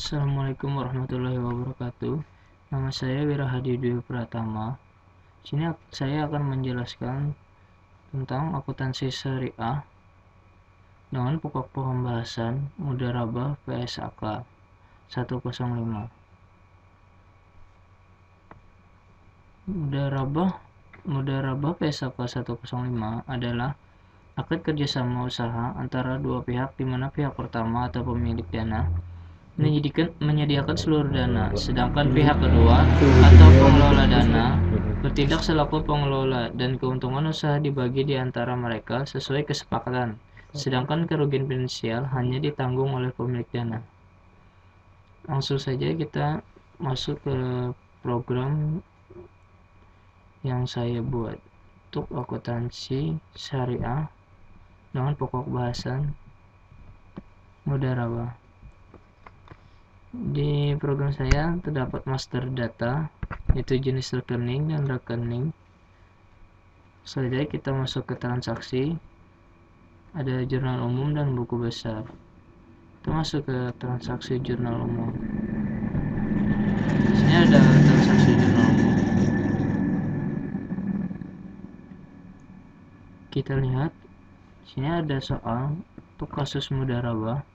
Assalamualaikum warahmatullahi wabarakatuh. Nama saya Wirahadi Dwi Pratama. Sini saya akan menjelaskan tentang akuntansi syariah dengan pokok pembahasan Mudharabah PSAK 105. Mudharabah PSAK 105 adalah akad kerjasama usaha antara dua pihak di mana pihak pertama atau pemilik dana menyediakan seluruh dana, sedangkan pihak kedua atau pengelola dana bertindak selaku pengelola dan keuntungan usaha dibagi di antara mereka sesuai kesepakatan, sedangkan kerugian finansial hanya ditanggung oleh pemilik dana. Langsung saja kita masuk ke program yang saya buat untuk akuntansi syariah dengan pokok bahasan Mudharabah. Di program saya terdapat master data, yaitu jenis rekening dan rekening. Selanjutnya kita masuk ke transaksi, ada jurnal umum dan buku besar. Kita masuk ke transaksi jurnal umum. Di sini ada transaksi jurnal umum. Kita lihat, di sini ada soal untuk kasus Mudharabah.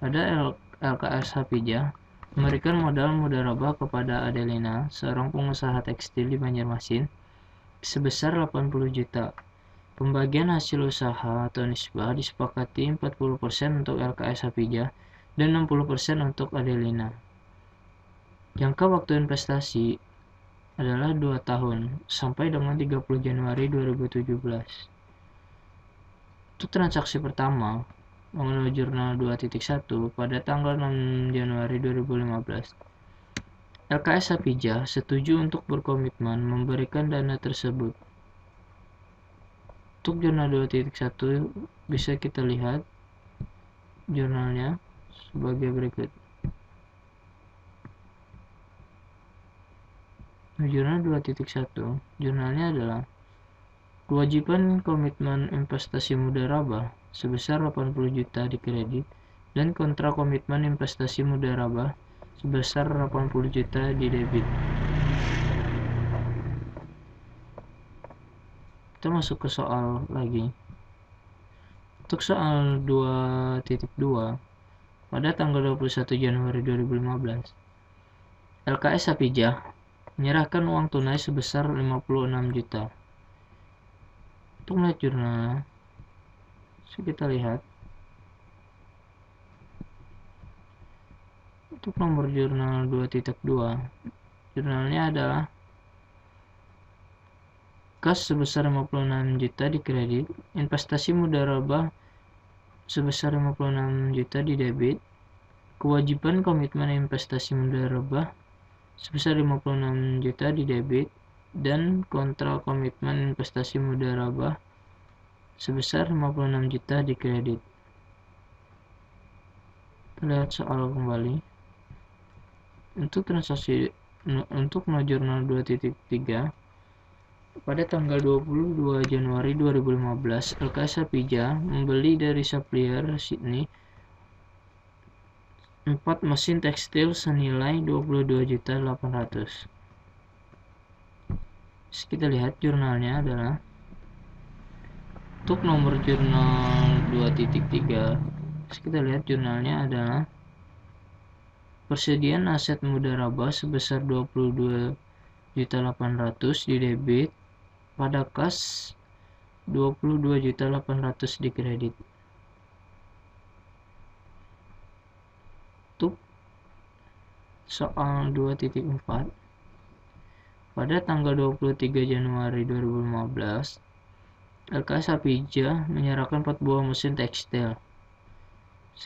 Ada LKS Hapijah memberikan modal Mudharabah kepada Adelina, seorang pengusaha tekstil di Banjarmasin, sebesar 80 juta. Pembagian hasil usaha atau nisbah disepakati 40% untuk LKS Hapijah dan 60% untuk Adelina. Jangka waktu investasi adalah 2 tahun sampai dengan 30 Januari 2017. Untuk transaksi pertama mengenai jurnal 2.1 pada tanggal 6 Januari 2015. LKS Hapijah setuju untuk berkomitmen memberikan dana tersebut. Untuk jurnal 2.1 bisa kita lihat jurnalnya sebagai berikut. Jurnal 2.1 jurnalnya adalah kewajiban komitmen investasi Mudharabah sebesar 80 juta di kredit dan kontrak komitmen investasi Mudharabah sebesar 80 juta di debit. Kita masuk ke soal lagi. Untuk soal 2.2 pada tanggal 21 Januari 2015, LKS Hapijah menyerahkan uang tunai sebesar 56 juta. Untuk melihat jurnalnya, kita lihat untuk nomor jurnal 2.2 jurnalnya adalah kas sebesar 56 juta di kredit, investasi Mudharabah sebesar 56 juta di debit, kewajiban komitmen investasi Mudharabah sebesar 56 juta di debit, dan kontrak komitmen investasi Mudharabah sebesar 56 juta di kredit. Kita lihat soal kembali. Untuk transaksi untuk jurnal 2.3 pada tanggal 22 Januari 2015, LKS Hapijah membeli dari supplier Sydney 4 mesin tekstil senilai 22.800.000. Kita lihat jurnalnya adalah untuk nomor jurnal 2.3 kita lihat jurnalnya adalah persediaan aset Mudharabah sebesar 22.800.000 di debit, pada kas 22.800.000 di kredit. Untuk soal 2.4 pada tanggal 23 Januari 2015, LKS Hapijah menyerahkan 4 buah mesin tekstil.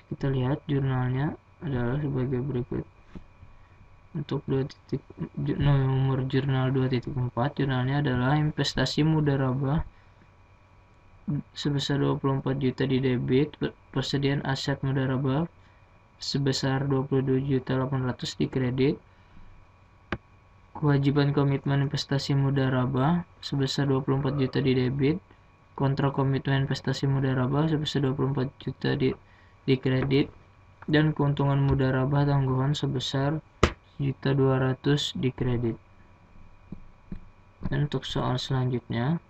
Kita lihat jurnalnya adalah sebagai berikut. Untuk nomor jurnal 2.4 jurnalnya adalah investasi Mudharabah sebesar 24 juta di debit, persediaan aset Mudharabah sebesar 22.800.000 di kredit, kewajiban komitmen investasi Mudharabah sebesar 24 juta di debit, kontrak komitmen investasi Mudharabah sebesar 24 juta di kredit, dan keuntungan mudharabah tangguhan sebesar 1.200.000 di kredit. Dan untuk soal selanjutnya,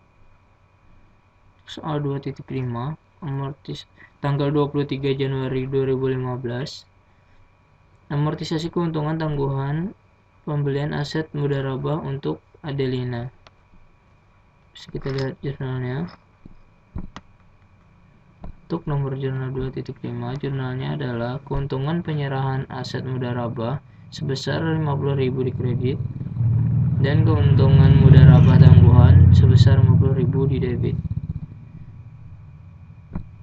soal 2.5, tanggal 23 Januari 2015, amortisasi keuntungan tangguhan pembelian aset mudharabah untuk Adelina. Bisa kita lihat jurnalnya. Untuk nomor jurnal 2.5, jurnalnya adalah keuntungan penyerahan aset mudharabah sebesar 50.000 di kredit dan keuntungan mudharabah tangguhan sebesar 50.000 di debit.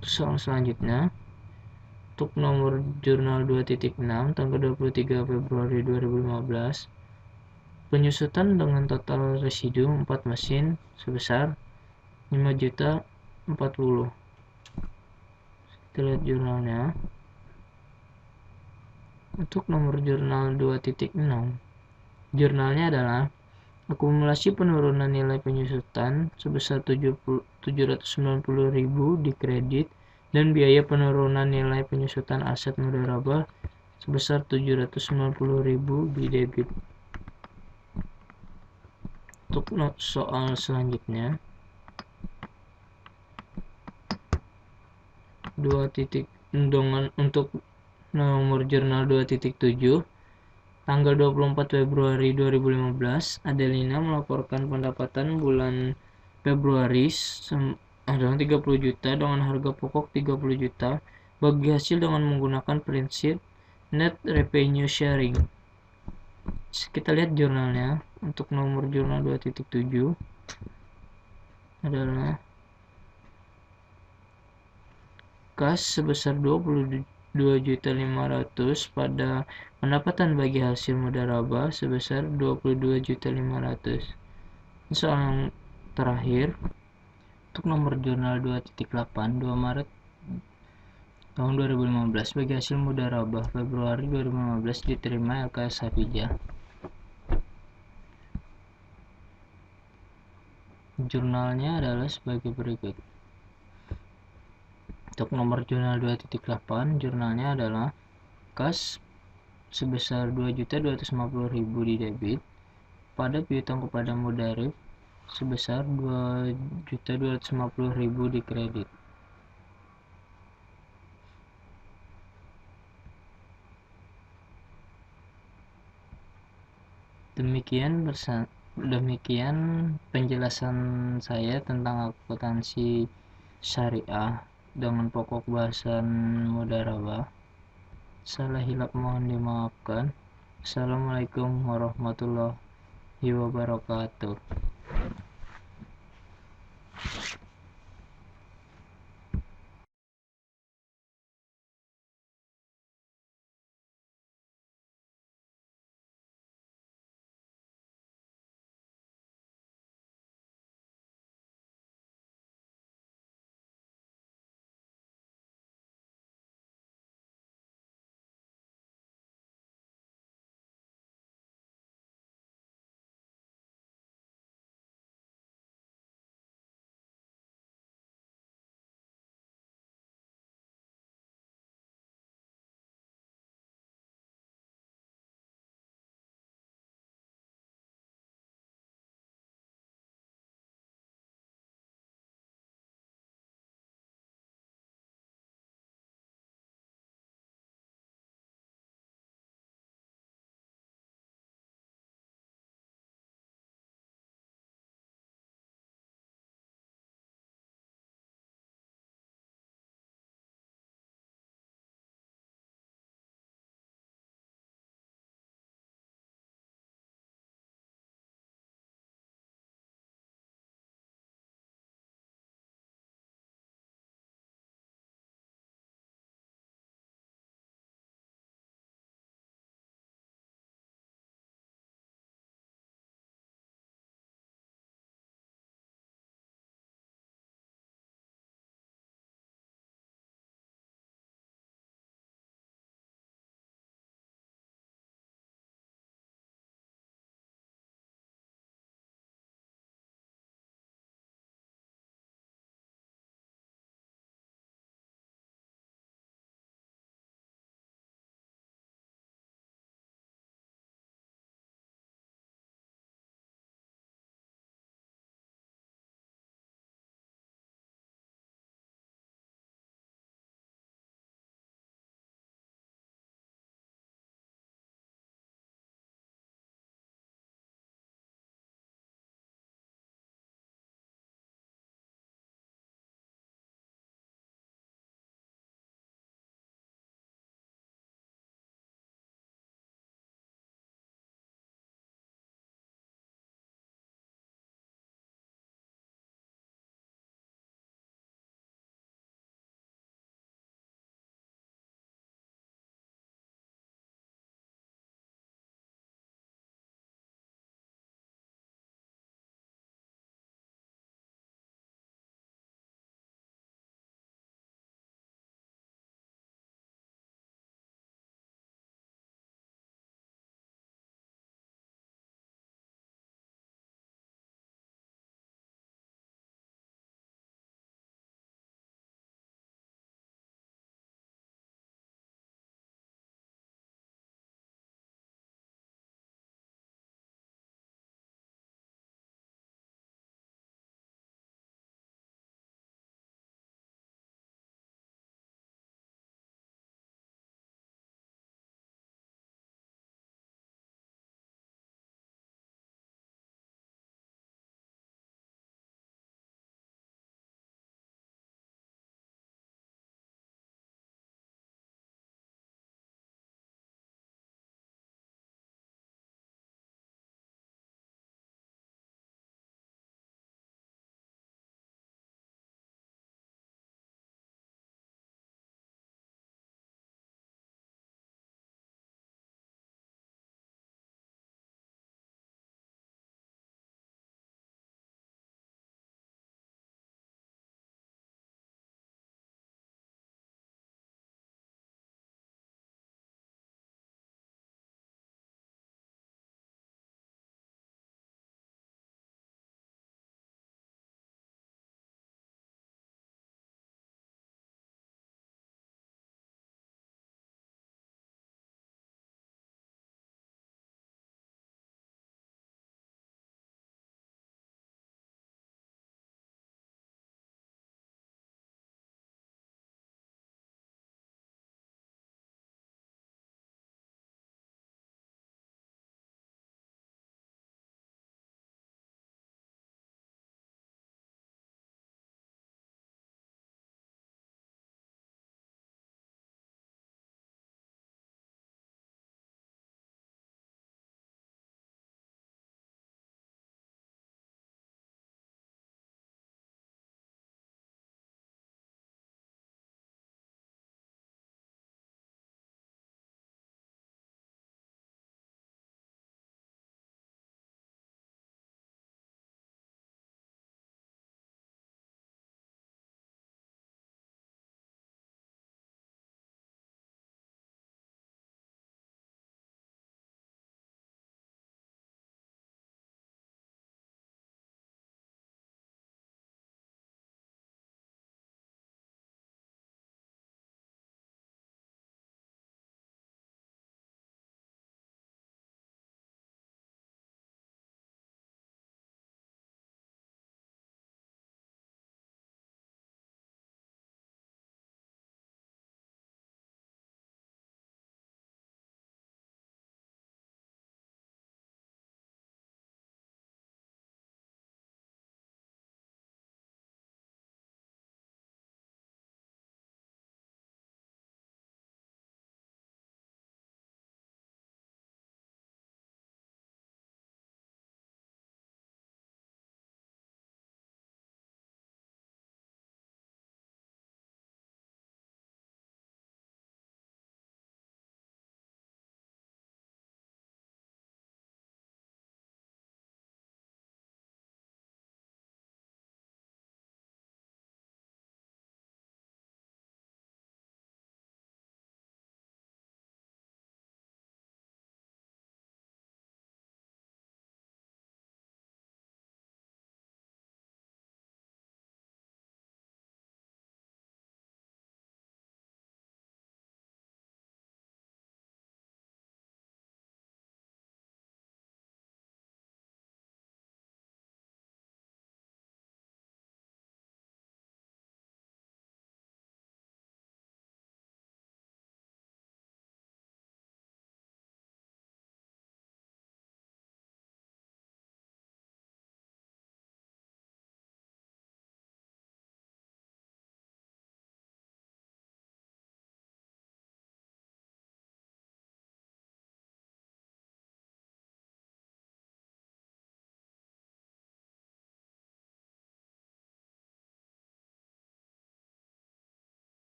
Soal selanjutnya, untuk nomor jurnal 2.6 tanggal 23 Februari 2015, penyusutan dengan total residu 4 mesin sebesar 5.040.000. Kita lihat jurnalnya. Untuk nomor jurnal 2.6, jurnalnya adalah akumulasi penurunan nilai penyusutan sebesar 790.000 di kredit dan biaya penurunan nilai penyusutan aset mudharabah sebesar 790.000 di debit. Untuk soal selanjutnya, untuk nomor jurnal 2.7 tanggal 24 Februari 2015, Adelina melaporkan pendapatan bulan Februari adalah 30 juta dengan harga pokok 30 juta bagi hasil dengan menggunakan prinsip net revenue sharing. Kita lihat jurnalnya. Untuk nomor jurnal 2.7 adalah kas sebesar 22.500.000 pada pendapatan bagi hasil mudharabah sebesar 22.500.000. Soal yang terakhir, untuk nomor jurnal 2.8 2 Maret tahun 2015 bagi hasil mudharabah Februari 2015 diterima LKS Hafijah. Jurnalnya adalah sebagai berikut. Untuk nomor jurnal 2.8, jurnalnya adalah kas sebesar 2.250.000 di debit pada piutang kepada mudarib sebesar 2.250.000 di kredit. Demikian penjelasan saya tentang akuntansi syariah dengan pokok bahasan mudharabah. Salah hilap mohon dimaafkan. Assalamualaikum warahmatullahi wabarakatuh.